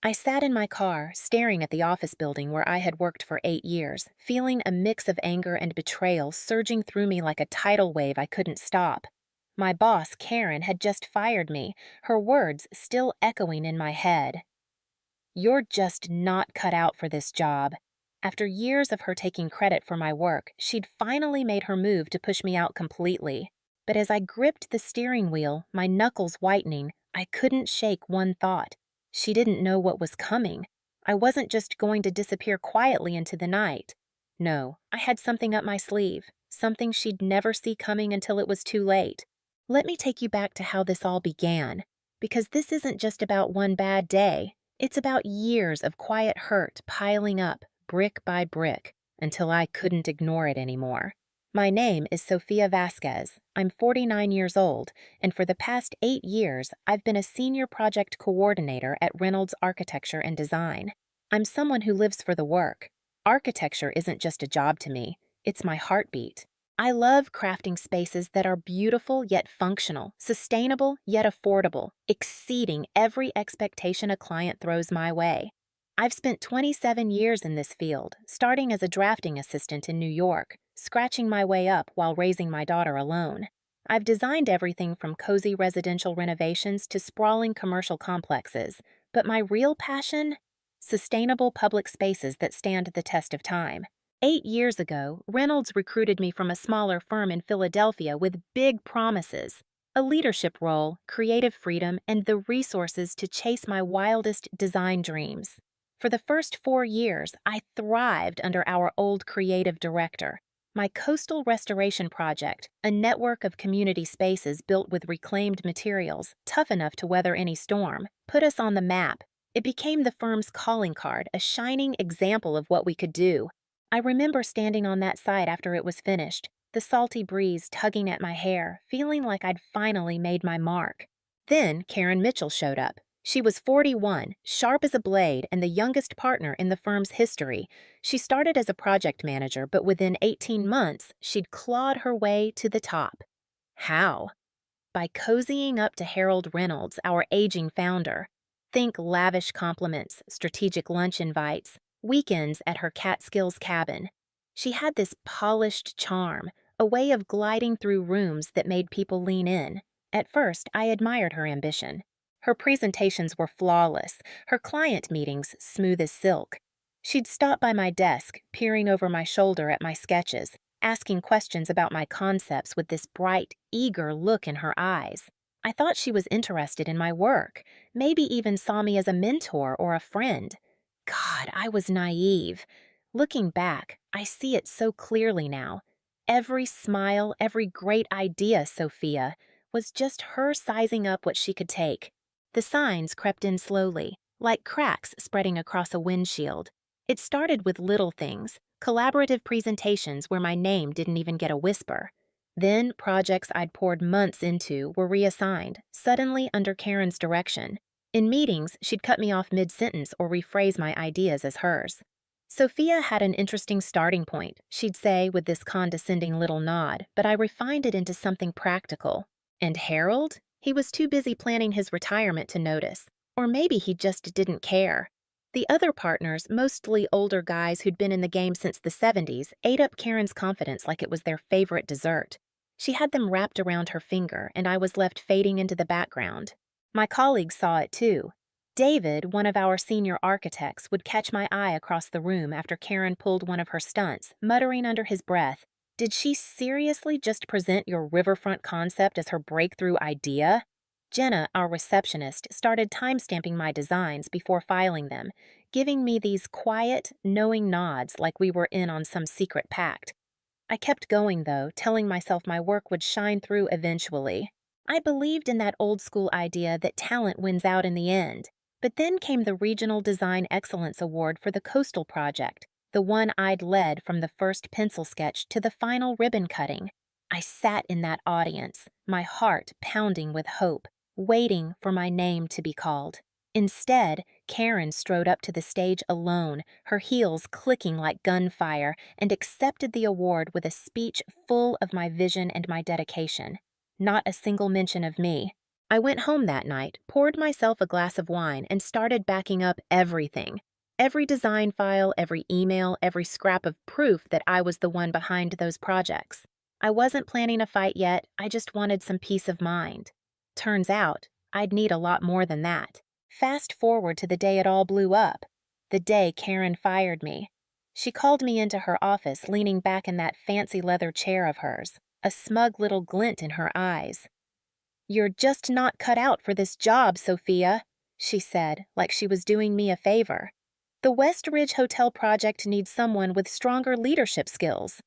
I sat in my car, staring at the office building where I had worked for 8 years, feeling a mix of anger and betrayal surging through me like a tidal wave I couldn't stop. My boss, Karen, had just fired me, her words still echoing in my head. "You're just not cut out for this job." After years of her taking credit for my work, she'd finally made her move to push me out completely. But as I gripped the steering wheel, my knuckles whitening, I couldn't shake one thought. She didn't know what was coming. I wasn't just going to disappear quietly into the night. No, I had something up my sleeve, something she'd never see coming until it was too late. Let me take you back to how this all began, because this isn't just about one bad day. It's about years of quiet hurt piling up, brick by brick, until I couldn't ignore it anymore. My name is Sofia Vasquez. I'm 49 years old, and for the past 8 years, I've been a senior project coordinator at Reynolds Architecture and Design. I'm someone who lives for the work. Architecture isn't just a job to me, it's my heartbeat. I love crafting spaces that are beautiful yet functional, sustainable yet affordable, exceeding every expectation a client throws my way. I've spent 27 years in this field, starting as a drafting assistant in New York, scratching my way up while raising my daughter alone. I've designed everything from cozy residential renovations to sprawling commercial complexes, but my real passion? Sustainable public spaces that stand the test of time. 8 years ago, Reynolds recruited me from a smaller firm in Philadelphia with big promises, a leadership role, creative freedom, and the resources to chase my wildest design dreams. For the first 4 years, I thrived under our old creative director. My coastal restoration project, a network of community spaces built with reclaimed materials, tough enough to weather any storm, put us on the map. It became the firm's calling card, a shining example of what we could do. I remember standing on that site after it was finished, the salty breeze tugging at my hair, feeling like I'd finally made my mark. Then Karen Mitchell showed up. She was 41, sharp as a blade, and the youngest partner in the firm's history. She started as a project manager, but within 18 months, she'd clawed her way to the top. How? By cozying up to Harold Reynolds, our aging founder. Think lavish compliments, strategic lunch invites, weekends at her Catskills cabin. She had this polished charm, a way of gliding through rooms that made people lean in. At first, I admired her ambition. Her presentations were flawless, her client meetings smooth as silk. She'd stop by my desk, peering over my shoulder at my sketches, asking questions about my concepts with this bright, eager look in her eyes. I thought she was interested in my work, maybe even saw me as a mentor or a friend. God, I was naive. Looking back, I see it so clearly now. Every smile, every great idea, Sophia, was just her sizing up what she could take. The signs crept in slowly, like cracks spreading across a windshield. It started with little things, collaborative presentations where my name didn't even get a whisper. Then projects I'd poured months into were reassigned, suddenly under Karen's direction. In meetings, she'd cut me off mid-sentence or rephrase my ideas as hers. Sophia had an interesting starting point, she'd say with this condescending little nod, but I refined it into something practical. And Harold? He was too busy planning his retirement to notice. Or maybe he just didn't care. The other partners, mostly older guys who'd been in the game since the 70s, ate up Karen's confidence like it was their favorite dessert. She had them wrapped around her finger, and I was left fading into the background. My colleagues saw it too. David, one of our senior architects, would catch my eye across the room after Karen pulled one of her stunts, muttering under his breath, "Did she seriously just present your riverfront concept as her breakthrough idea?" Jenna, our receptionist, started timestamping my designs before filing them, giving me these quiet, knowing nods like we were in on some secret pact. I kept going, though, telling myself my work would shine through eventually. I believed in that old-school idea that talent wins out in the end. But then came the Regional Design Excellence Award for the Coastal Project, the one I'd led from the first pencil sketch to the final ribbon cutting. I sat in that audience, my heart pounding with hope, waiting for my name to be called. Instead, Karen strode up to the stage alone, her heels clicking like gunfire, and accepted the award with a speech full of my vision and my dedication. Not a single mention of me. I went home that night, poured myself a glass of wine, and started backing up everything. Every design file, every email, every scrap of proof that I was the one behind those projects. I wasn't planning a fight yet, I just wanted some peace of mind. Turns out, I'd need a lot more than that. Fast forward to the day it all blew up. The day Karen fired me. She called me into her office, leaning back in that fancy leather chair of hers, a smug little glint in her eyes. "You're just not cut out for this job, Sophia," she said, like she was doing me a favor. "The West Ridge Hotel project needs someone with stronger leadership skills."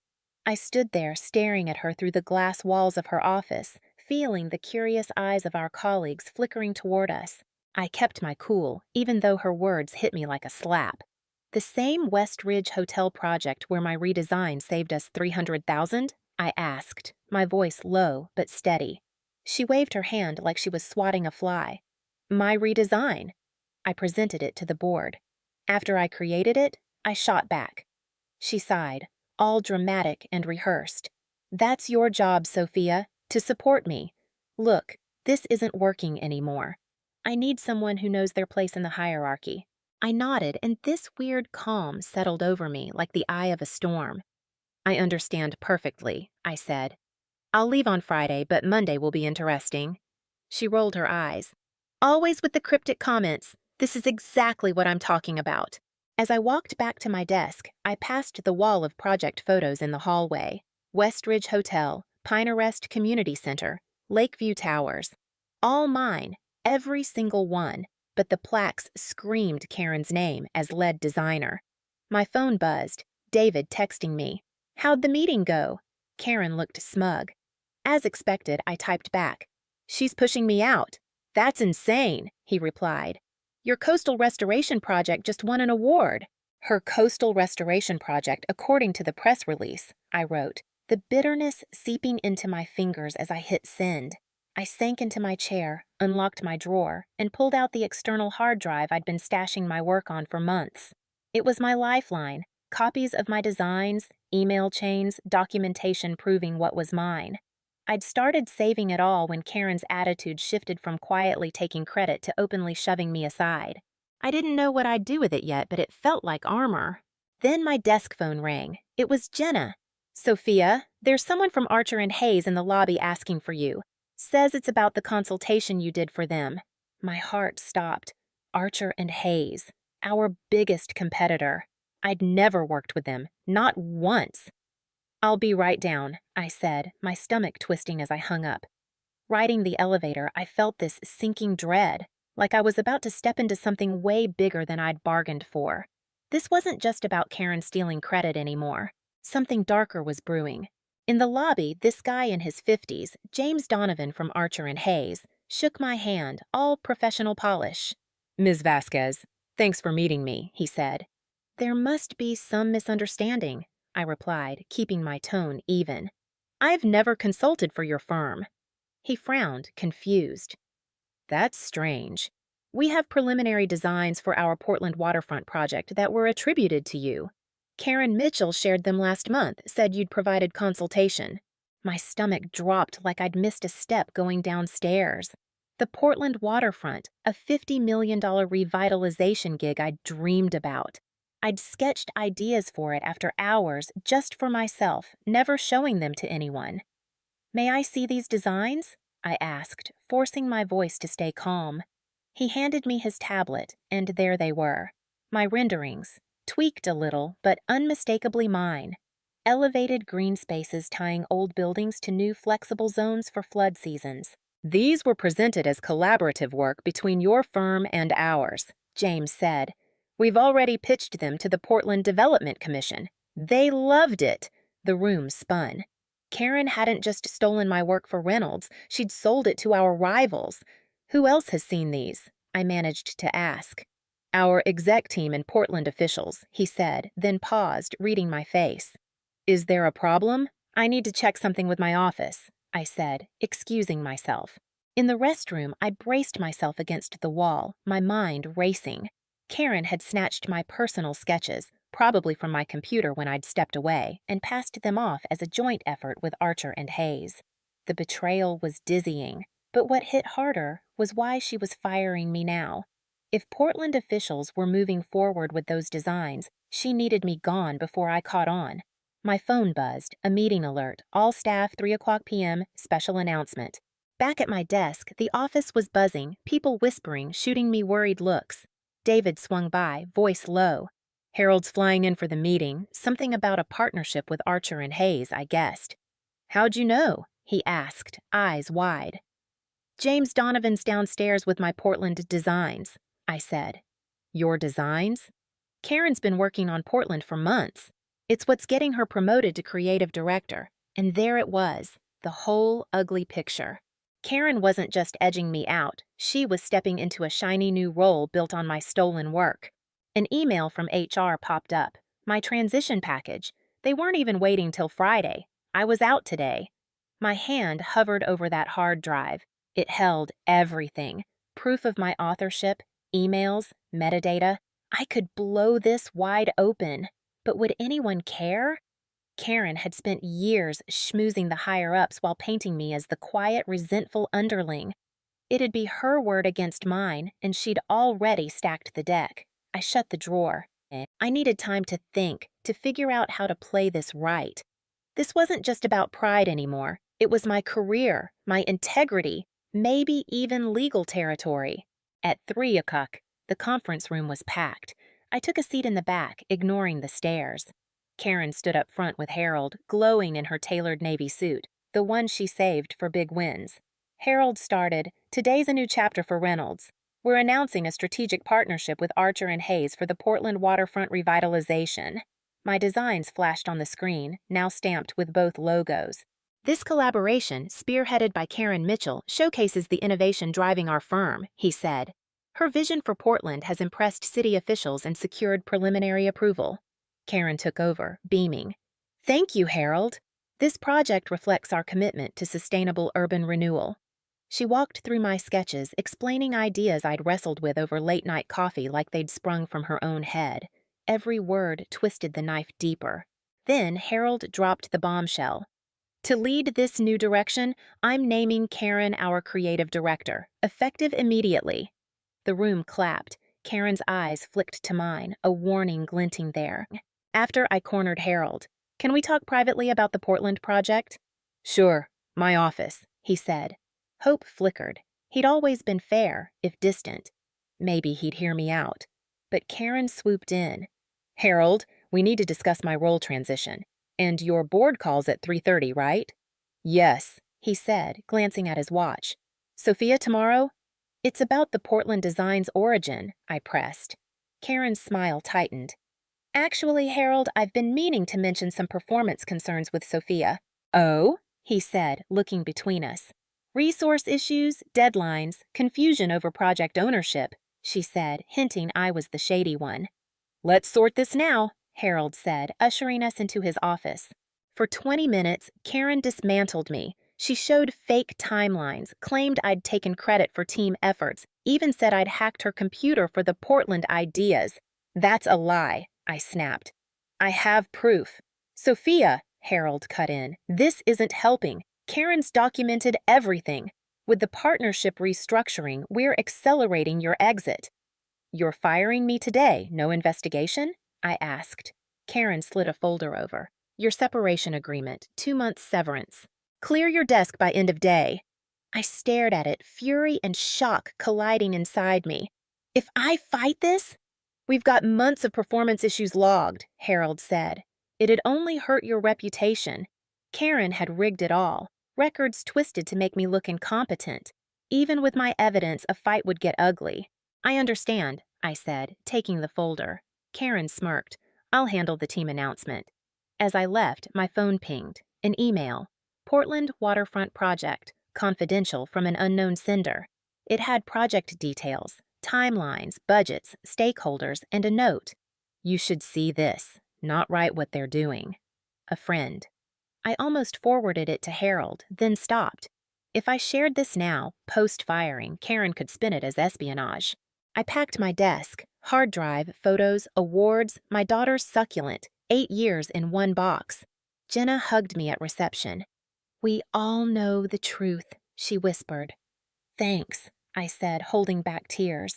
I stood there staring at her through the glass walls of her office, feeling the curious eyes of our colleagues flickering toward us. I kept my cool, even though her words hit me like a slap. "The same West Ridge Hotel project where my redesign saved us $300,000? I asked, my voice low but steady. She waved her hand like she was swatting a fly. "My redesign." I presented it to the board. After I created it, I shot back. She sighed, all dramatic and rehearsed. "That's your job, Sophia, to support me. Look, this isn't working anymore. I need someone who knows their place in the hierarchy." I nodded, and this weird calm settled over me like the eye of a storm. "I understand perfectly," I said. "I'll leave on Friday, but Monday will be interesting." She rolled her eyes. "Always with the cryptic comments. This is exactly what I'm talking about." As I walked back to my desk, I passed the wall of project photos in the hallway. Westridge Hotel, Pinarest Community Center, Lakeview Towers. All mine, every single one, but the plaques screamed Karen's name as lead designer. My phone buzzed, David texting me. "How'd the meeting go?" Karen looked smug. As expected, I typed back. "She's pushing me out." "That's insane," he replied. "Your coastal restoration project just won an award." "Her coastal restoration project, according to the press release," I wrote, the bitterness seeping into my fingers as I hit send. I sank into my chair, unlocked my drawer, and pulled out the external hard drive I'd been stashing my work on for months. It was my lifeline, copies of my designs, email chains, documentation proving what was mine. I'd started saving it all when Karen's attitude shifted from quietly taking credit to openly shoving me aside. I didn't know what I'd do with it yet, but it felt like armor. Then my desk phone rang. It was Jenna. "Sophia, there's someone from Archer and Hayes in the lobby asking for you. Says it's about the consultation you did for them." My heart stopped. Archer and Hayes, our biggest competitor. I'd never worked with them, not once. "I'll be right down," I said, my stomach twisting as I hung up. Riding the elevator, I felt this sinking dread, like I was about to step into something way bigger than I'd bargained for. This wasn't just about Karen stealing credit anymore. Something darker was brewing. In the lobby, this guy in his 50s, James Donovan from Archer and Hayes, shook my hand, all professional polish. "Ms. Vasquez, thanks for meeting me," he said. "There must be some misunderstanding," I replied, keeping my tone even. "I've never consulted for your firm." He frowned, confused. "That's strange. We have preliminary designs for our Portland waterfront project that were attributed to you. Karen Mitchell shared them last month, said you'd provided consultation." My stomach dropped like I'd missed a step going downstairs. The Portland waterfront, a $50 million revitalization gig I'd dreamed about. I'd sketched ideas for it after hours just for myself, never showing them to anyone. "May I see these designs?" I asked, forcing my voice to stay calm. He handed me his tablet, and there they were. My renderings, tweaked a little, but unmistakably mine. Elevated green spaces tying old buildings to new flexible zones for flood seasons. "These were presented as collaborative work between your firm and ours," James said. "We've already pitched them to the Portland Development Commission. They loved it." The room spun. Karen hadn't just stolen my work for Reynolds, she'd sold it to our rivals. "Who else has seen these?" I managed to ask. "Our exec team and Portland officials," he said, then paused, reading my face. "Is there a problem?" "I need to check something with my office," I said, excusing myself. In the restroom, I braced myself against the wall, my mind racing. Karen had snatched my personal sketches, probably from my computer when I'd stepped away, and passed them off as a joint effort with Archer and Hayes. The betrayal was dizzying, But what hit harder was why she was firing me now. If Portland officials were moving forward with those designs, she needed me gone before I caught on. My phone buzzed, a meeting alert, all staff 3 p.m., special announcement. Back at my desk, the office was buzzing, people whispering, shooting me worried looks. David swung by, voice low. Harold's flying in for the meeting, something about a partnership with Archer and Hayes, I guessed. How'd you know? He asked, eyes wide. James Donovan's downstairs with my Portland designs, I said. Your designs? Karen's been working on Portland for months. It's what's getting her promoted to creative director. And there it was, the whole ugly picture. Karen wasn't just edging me out, she was stepping into a shiny new role built on my stolen work. An email from HR popped up. My transition package. They weren't even waiting till Friday. I was out today. My hand hovered over that hard drive. It held everything. Proof of my authorship, emails, metadata. I could blow this wide open. But would anyone care? Karen had spent years schmoozing the higher-ups while painting me as the quiet, resentful underling. It'd be her word against mine, and she'd already stacked the deck. I shut the drawer. I needed time to think, to figure out how to play this right. This wasn't just about pride anymore. It was my career, my integrity, maybe even legal territory. At 3 o'clock, the conference room was packed. I took a seat in the back, ignoring the stares. Karen stood up front with Harold, glowing in her tailored navy suit, the one she saved for big wins. Harold started, "Today's a new chapter for Reynolds. We're announcing a strategic partnership with Archer and Hayes for the Portland waterfront revitalization." My designs flashed on the screen, now stamped with both logos. This collaboration, spearheaded by Karen Mitchell, showcases the innovation driving our firm, he said. Her vision for Portland has impressed city officials and secured preliminary approval. Karen took over, beaming. Thank you, Harold. This project reflects our commitment to sustainable urban renewal. She walked through my sketches, explaining ideas I'd wrestled with over late-night coffee like they'd sprung from her own head. Every word twisted the knife deeper. Then Harold dropped the bombshell. To lead this new direction, I'm naming Karen our creative director, effective immediately. The room clapped. Karen's eyes flicked to mine, a warning glinting there. After I cornered Harold, "Can we talk privately about the Portland project?" "Sure, my office," he said. Hope flickered. He'd always been fair, if distant. Maybe he'd hear me out. But Karen swooped in. "Harold, we need to discuss my role transition. And your board call's at 3:30, right?" "Yes," he said, glancing at his watch. "Sophia tomorrow?" "It's about the Portland design's origin," I pressed. Karen's smile tightened. "Actually, Harold, I've been meaning to mention some performance concerns with Sophia." "Oh?" he said, looking between us. "Resource issues, deadlines, confusion over project ownership," she said, hinting I was the shady one. "Let's sort this now," Harold said, ushering us into his office. For 20 minutes, Karen dismantled me. She showed fake timelines, claimed I'd taken credit for team efforts, even said I'd hacked her computer for the Portland ideas. "That's a lie," I snapped. "I have proof." "Sophia," Harold cut in, "this isn't helping. Karen's documented everything. With the partnership restructuring, we're accelerating your exit." "You're firing me today, no investigation?" I asked. Karen slid a folder over. "Your separation agreement, 2 months severance. Clear your desk by end of day." I stared at it, fury and shock colliding inside me. "If I fight this?" "We've got months of performance issues logged," Harold said. "It'd only hurt your reputation." Karen had rigged it all, records twisted to make me look incompetent. Even with my evidence, a fight would get ugly. "I understand," I said, taking the folder. Karen smirked. "I'll handle the team announcement." As I left, my phone pinged. An email. Portland Waterfront Project, confidential from an unknown sender. It had project details, timelines, budgets, stakeholders, and a note. "You should see this. Not write what they're doing. A friend." I almost forwarded it to Harold, then stopped. If I shared this now, post-firing, Karen could spin it as espionage. I packed my desk, hard drive, photos, awards, my daughter's succulent, 8 years in one box. Jenna hugged me at reception. "We all know the truth," she whispered. Thanks, I said, holding back tears.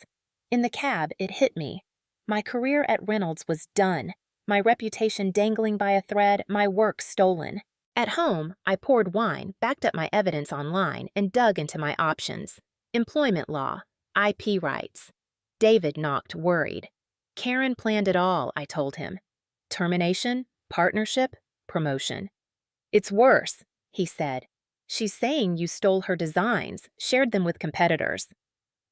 In the cab, it hit me. My career at Reynolds was done. My reputation dangling by a thread, my work stolen. At home, I poured wine, backed up my evidence online, and dug into my options. Employment law, IP rights. David knocked, worried. Karen planned it all, I told him. Termination, partnership, promotion. It's worse, he said. She's saying you stole her designs, shared them with competitors.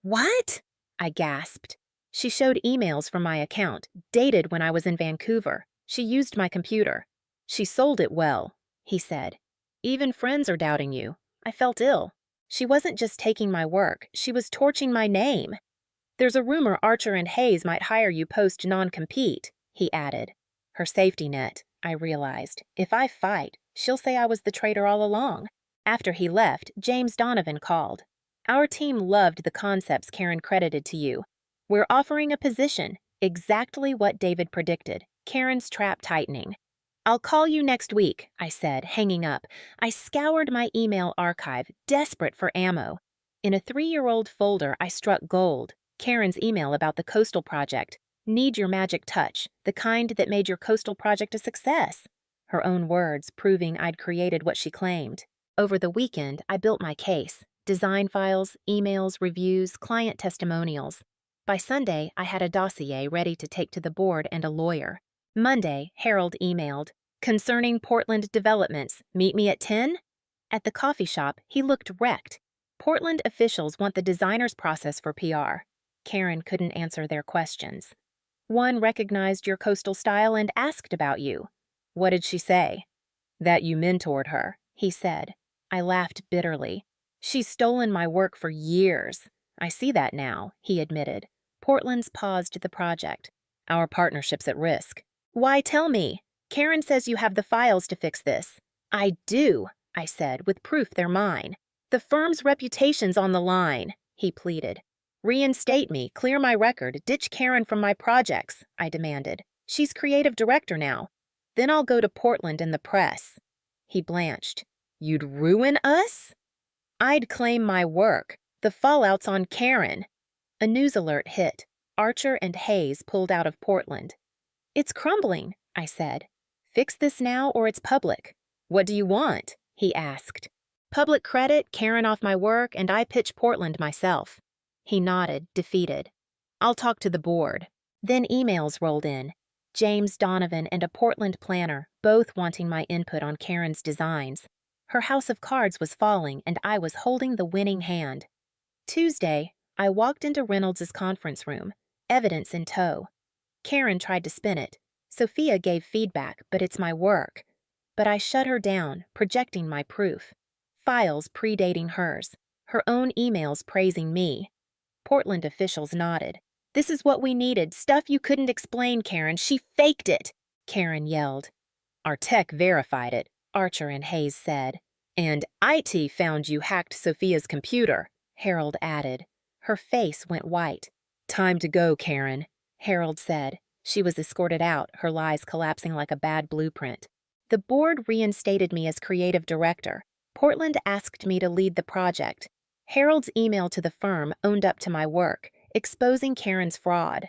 What? I gasped. She showed emails from my account, dated when I was in Vancouver. She used my computer. She sold it well, he said. Even friends are doubting you. I felt ill. She wasn't just taking my work, she was torching my name. There's a rumor Archer and Hayes might hire you post non-compete, he added. Her safety net, I realized. If I fight, she'll say I was the traitor all along. After he left, James Donovan called. Our team loved the concepts Karen credited to you. We're offering a position, exactly what David predicted, Karen's trap tightening. I'll call you next week, I said, hanging up. I scoured my email archive, desperate for ammo. In a 3-year-old folder, I struck gold. Karen's email about the Coastal Project. Need your magic touch, the kind that made your Coastal Project a success. Her own words proving I'd created what she claimed. Over the weekend, I built my case. Design files, emails, reviews, client testimonials. By Sunday, I had a dossier ready to take to the board and a lawyer. Monday, Harold emailed, concerning Portland developments, meet me at 10? At the coffee shop, he looked wrecked. Portland officials want the designer's process for PR. Karen couldn't answer their questions. One recognized your coastal style and asked about you. What did she say? That you mentored her, he said. I laughed bitterly. She's stolen my work for years. I see that now, he admitted. Portland's paused the project. Our partnership's at risk. Why tell me? Karen says you have the files to fix this. I do, I said, with proof they're mine. The firm's reputation's on the line, he pleaded. Reinstate me, clear my record, ditch Karen from my projects, I demanded. She's creative director now. Then I'll go to Portland and the press. He blanched. You'd ruin us? I'd claim my work. The fallout's on Karen. A news alert hit. Archer and Hayes pulled out of Portland. It's crumbling, I said. Fix this now or it's public. What do you want? He asked. Public credit, Karen off my work, and I pitch Portland myself. He nodded, defeated. I'll talk to the board. Then emails rolled in. James Donovan and a Portland planner, both wanting my input on Karen's designs. Her house of cards was falling, and I was holding the winning hand. Tuesday, I walked into Reynolds' conference room, evidence in tow. Karen tried to spin it. Sophia gave feedback, but it's my work. But I shut her down, projecting my proof. Files predating hers. Her own emails praising me. Portland officials nodded. This is what we needed. Stuff you couldn't explain, Karen. She faked it, Karen yelled. Our tech verified it, Archer and Hayes said. And IT found you hacked Sophia's computer, Harold added. Her face went white. Time to go, Karen, Harold said. She was escorted out, her lies collapsing like a bad blueprint. The board reinstated me as creative director. Portland asked me to lead the project. Harold's email to the firm owned up to my work, exposing Karen's fraud.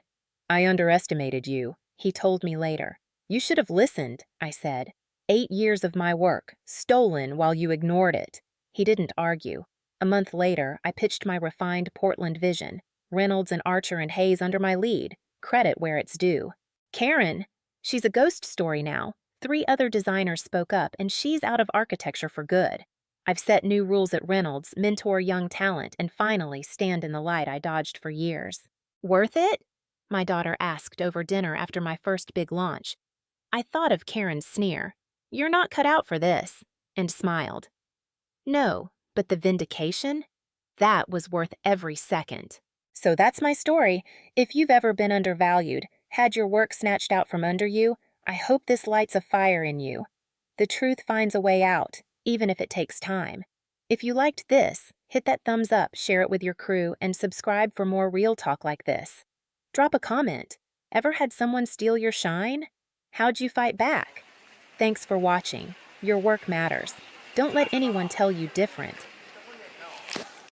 I underestimated you, he told me later. You should have listened, I said. 8 years of my work, stolen while you ignored it. He didn't argue. A month later, I pitched my refined Portland vision. Reynolds and Archer and Hayes under my lead. Credit where it's due. Karen! She's a ghost story now. 3 other designers spoke up, and she's out of architecture for good. I've set new rules at Reynolds, mentor young talent, and finally stand in the light I dodged for years. Worth it? My daughter asked over dinner after my first big launch. I thought of Karen's sneer. You're not cut out for this, and smiled. No, but the vindication? That was worth every second. So that's my story. If you've ever been undervalued, had your work snatched out from under you, I hope this lights a fire in you. The truth finds a way out, even if it takes time. If you liked this, hit that thumbs up, share it with your crew, and subscribe for more real talk like this. Drop a comment. Ever had someone steal your shine? How'd you fight back? Thanks for watching. Your work matters. Don't let anyone tell you different.